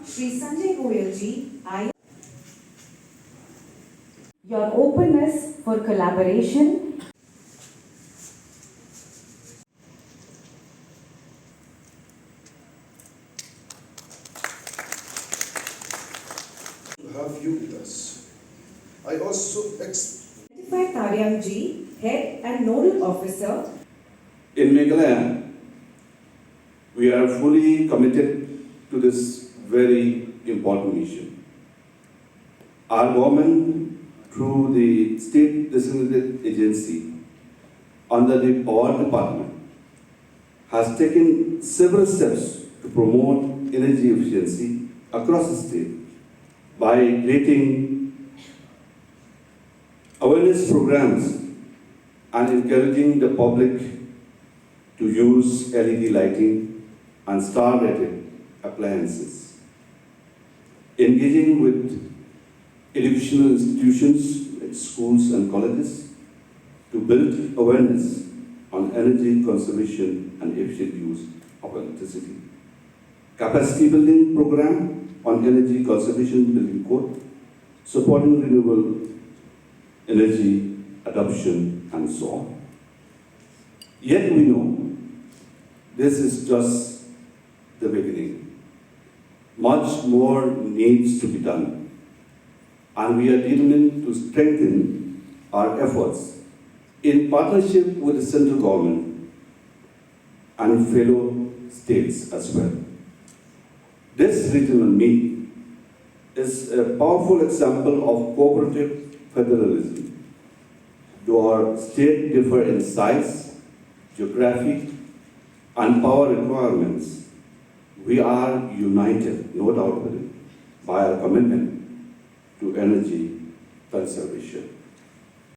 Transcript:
Shri Sanjay Goyalji, your openness for collaboration. To have you with us. I also Identify Taryang Ji, Head and Nodal Officer. In Meghalaya, we are fully committed to this very important mission. Our government, through the State Designated Agency under the Power Department, has taken several steps to promote energy efficiency across the state by creating awareness programs and encouraging the public to use LED lighting and star-rated appliances, engaging with educational institutions like schools and colleges to build awareness on energy conservation and efficient use of electricity. Capacity building program on energy conservation building code, supporting renewable energy adoption and so on. Yet we know this is just the beginning. Much more needs to be done, and we are determined to strengthen our efforts in partnership with the central government and fellow states as well. This regional meet is a powerful example of cooperative federalism. Though our states differ in size, geography, and power requirements, we are united, no doubt with it, by our commitment to energy conservation.